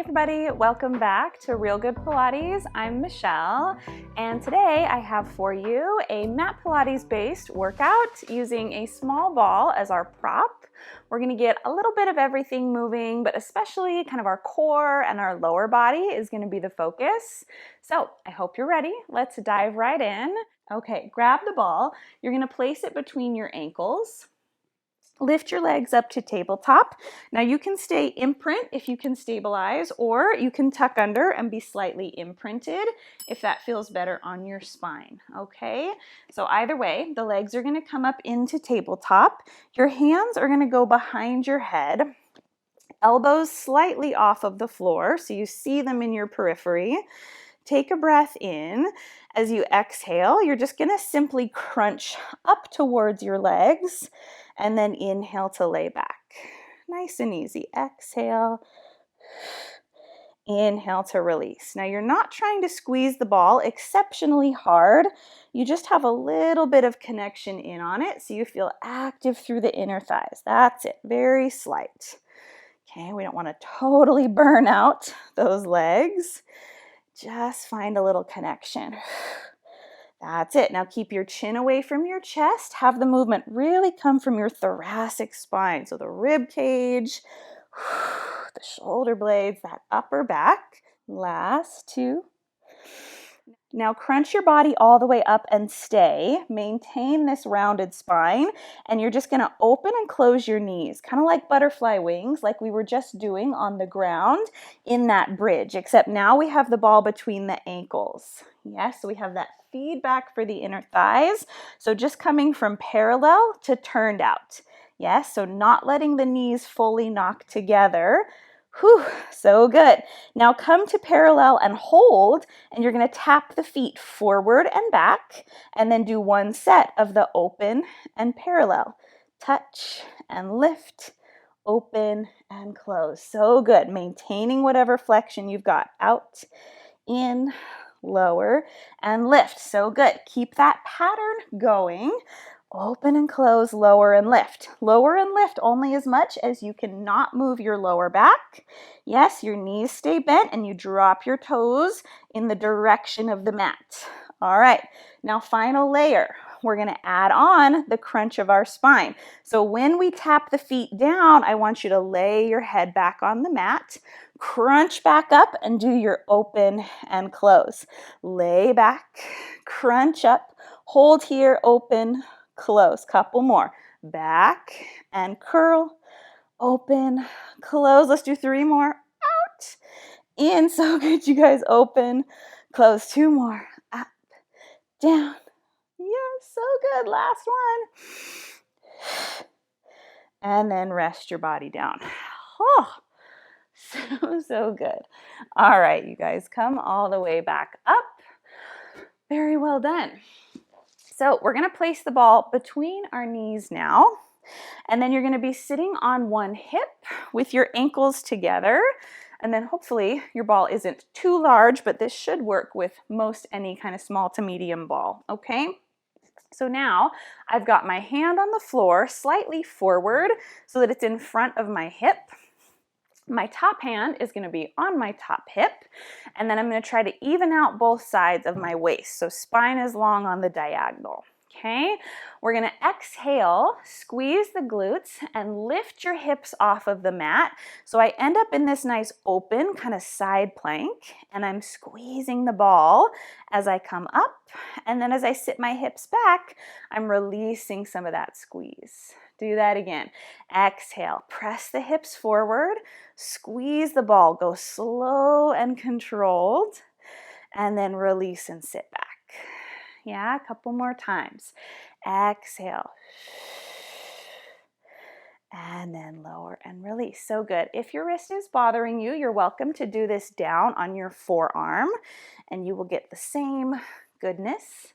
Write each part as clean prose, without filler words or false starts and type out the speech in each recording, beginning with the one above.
everybody, welcome back to Real Good Pilates. I'm Michelle, and today I have for you a Mat Pilates based workout using a small ball as our prop. We're going to get a little bit of everything moving, but especially kind of our core and our lower body is going to be the focus. So I hope you're ready. Let's dive right in. Okay, grab the ball. You're going to place it between your ankles. Lift your legs up to tabletop. Now you can stay imprint if you can stabilize, or you can tuck under and be slightly imprinted if that feels better on your spine, okay? So either way, the legs are gonna come up into tabletop. Your hands are gonna go behind your head, elbows slightly off of the floor so you see them in your periphery. Take a breath in. As you exhale, you're just gonna simply crunch up towards your legs and then inhale to lay back. Nice and easy. Exhale, inhale to release. Now you're not trying to squeeze the ball exceptionally hard. You just have a little bit of connection in on it so you feel active through the inner thighs. That's it, very slight. Okay, we don't want to totally burn out those legs. Just find a little connection. That's it. Now keep your chin away from your chest. Have the movement really come from your thoracic spine. So the rib cage, the shoulder blades, that upper back. Last two. Now crunch your body all the way up and stay. Maintain this rounded spine. And you're just going to open and close your knees, kind of like butterfly wings, like we were just doing on the ground in that bridge, except now we have the ball between the ankles. Yes, so we have that feedback for the inner thighs. So just coming from parallel to turned out. Yes, so not letting the knees fully knock together. Whew, so good. Now come to parallel and hold, and you're going to tap the feet forward and back, and then do one set of the open and parallel. Touch and lift, open and close. So good. Maintaining whatever flexion you've got. Out, in, lower, and lift. So good. Keep that pattern going. Open and close, lower and lift. Lower and lift only as much as you cannot move your lower back. Yes, your knees stay bent and you drop your toes in the direction of the mat. All right, now final layer. We're gonna add on the crunch of our spine. So when we tap the feet down, I want you to lay your head back on the mat, crunch back up and do your open and close. Lay back, crunch up, hold here, open, close. Couple more. Back and curl, open, close. Let's do 3 more. Out, in. So good, you guys. Open, close. 2 more. Up, down. Yes, so good. Last one. And then rest your body down. Oh, so good. All right, you guys, come all the way back up. Very well done. So we're going to place the ball between our knees now, and then you're going to be sitting on one hip with your ankles together, and then hopefully your ball isn't too large, but this should work with most any kind of small to medium ball, okay? So now I've got my hand on the floor slightly forward so that it's in front of my hip. My top hand is going to be on my top hip, and then I'm going to try to even out both sides of my waist. So spine is long on the diagonal. Okay, we're going to exhale, squeeze the glutes, and lift your hips off of the mat. So I end up in this nice open kind of side plank, and I'm squeezing the ball as I come up. And then as I sit my hips back, I'm releasing some of that squeeze. Do that again. Exhale, press the hips forward, squeeze the ball, go slow and controlled, and then release and sit back. Yeah, a couple more times. Exhale. And then lower and release. So good. If your wrist is bothering you, you're welcome to do this down on your forearm, and you will get the same goodness,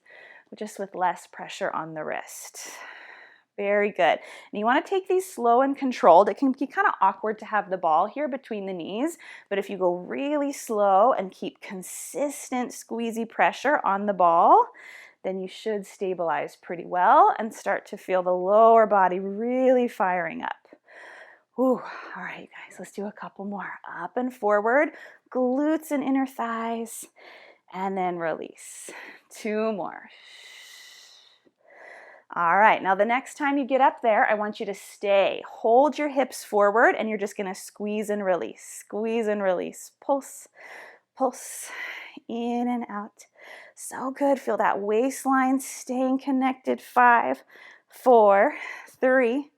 just with less pressure on the wrist. Very good. And you want to take these slow and controlled. It can be kind of awkward to have the ball here between the knees, but if you go really slow and keep consistent squeezy pressure on the ball, then you should stabilize pretty well and start to feel the lower body really firing up. Whew. All right, guys, let's do a couple more. Up and forward, glutes and inner thighs, and then release. 2 more. All right, now the next time you get up there, I want you to stay. Hold your hips forward, and you're just gonna squeeze and release. Squeeze and release. Pulse, pulse, in and out. So good. Feel that waistline staying connected. 5, 4, 3,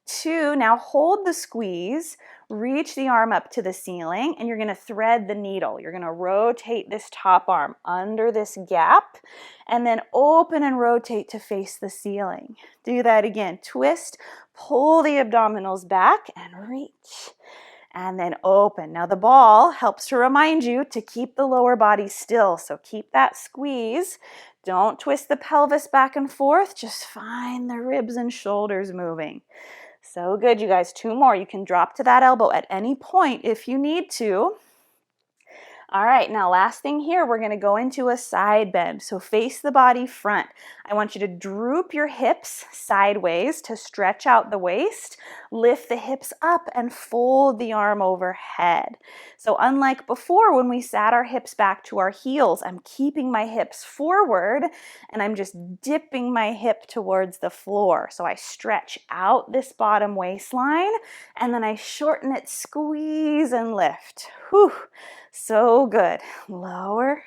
2. Now hold the squeeze. Reach the arm up to the ceiling, and you're going to thread the needle. You're going to rotate this top arm under this gap, and then open and rotate to face the ceiling. Do that again. Twist, pull the abdominals back, and reach. And then open. Now the ball helps to remind you to keep the lower body still. So keep that squeeze. Don't twist the pelvis back and forth. Just find the ribs and shoulders moving. So good, you guys. 2 more. You can drop to that elbow at any point if you need to. All right, now last thing here, we're gonna go into a side bend. So face the body front. I want you to droop your hips sideways to stretch out the waist, lift the hips up and fold the arm overhead. So unlike before when we sat our hips back to our heels, I'm keeping my hips forward and I'm just dipping my hip towards the floor. So I stretch out this bottom waistline and then I shorten it, squeeze and lift. Whew. So good. Lower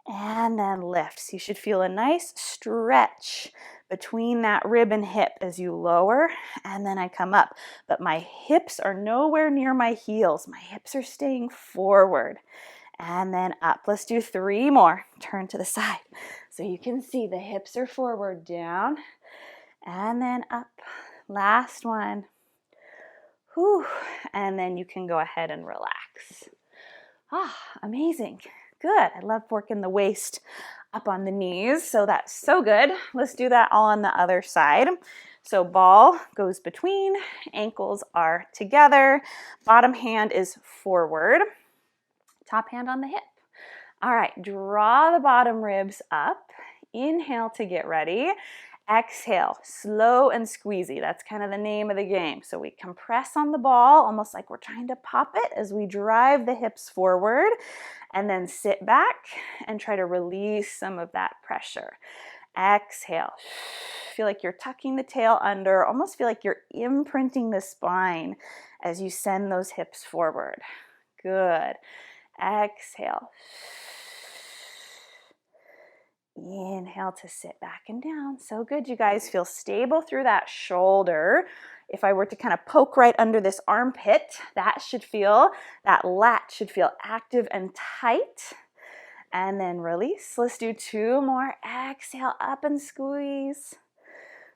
and then lift. So you should feel a nice stretch between that rib and hip as you lower and then I come up. But my hips are nowhere near my heels. My hips are staying forward and then up. Let's do 3 more. Turn to the side so you can see the hips are forward, down and then up. Last one. Whew. And then you can go ahead and relax. Ah, amazing. Good. I love working the waist up on the knees. So that's so good. Let's do that all on the other side. So ball goes between, ankles are together, bottom hand is forward, top hand on the hip. All right, draw the bottom ribs up. Inhale to get ready. Exhale, slow and squeezy. That's kind of the name of the game. So we compress on the ball, almost like we're trying to pop it as we drive the hips forward, and then sit back and try to release some of that pressure. Exhale. Feel like you're tucking the tail under, almost feel like you're imprinting the spine as you send those hips forward. Good. Exhale. Inhale to sit back and down. So good, you guys. Feel stable through that shoulder. If I were to kind of poke right under this armpit, that lat should feel active and tight. And then release. Let's do 2 more. Exhale, up and squeeze.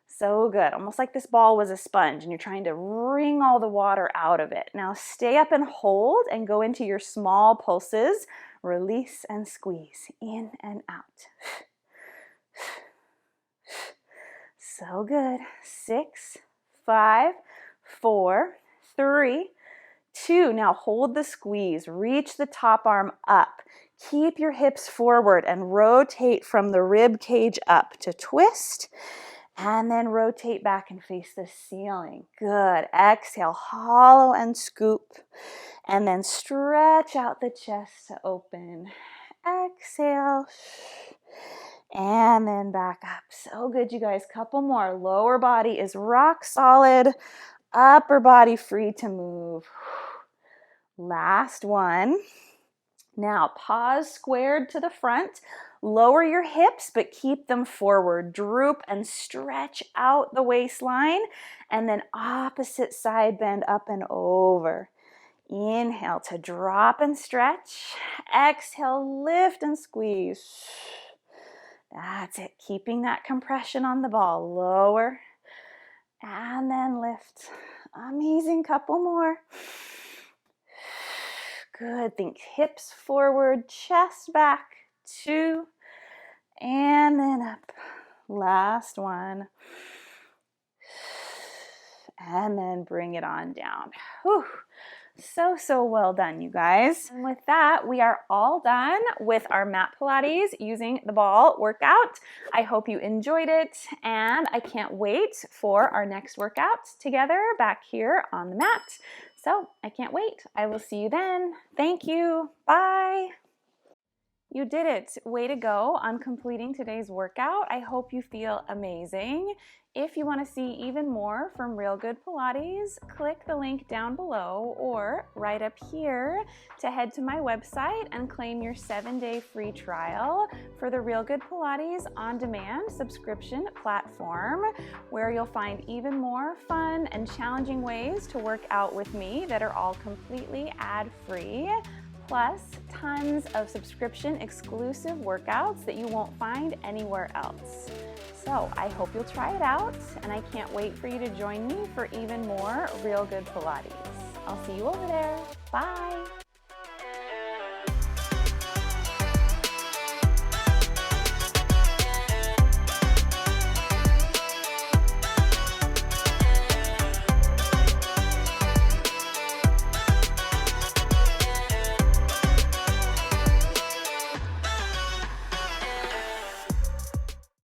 So good. Almost like this ball was a sponge and you're trying to wring all the water out of it. Now stay up and hold and go into your small pulses. Release and squeeze. In and out. So good. 6, 5, 4, 3, 2. Now hold the squeeze. Reach the top arm up. Keep your hips forward and rotate from the rib cage up to twist. And then rotate back and face the ceiling. Good. Exhale, hollow and scoop. And then stretch out the chest to open. Exhale. And then back up. So good, you guys. Couple more. Lower body is rock solid. Upper body free to move. Last one. Now pause squared to the front. Lower your hips, but keep them forward. Droop and stretch out the waistline. And then opposite side bend up and over. Inhale to drop and stretch. Exhale, lift and squeeze. That's it. Keeping that compression on the ball. Lower and then lift. Amazing. Couple more. Good. Think hips forward, chest back. 2 and then up. Last one. And then bring it on down. Whew. So well done, you guys. And with that, we are all done with our Mat Pilates using the ball workout. I hope you enjoyed it, and I can't wait for our next workout together back here on the mat. So I can't wait. I will see you then. Thank you. Bye. You did it. Way to go on completing today's workout. I hope you feel amazing. If you want to see even more from Real Good Pilates, click the link down below or right up here to head to my website and claim your 7-day free trial for the Real Good Pilates on-demand subscription platform, where you'll find even more fun and challenging ways to work out with me that are all completely ad-free. Plus tons of subscription exclusive workouts that you won't find anywhere else. So I hope you'll try it out, and I can't wait for you to join me for even more Real Good Pilates. I'll see you over there. Bye.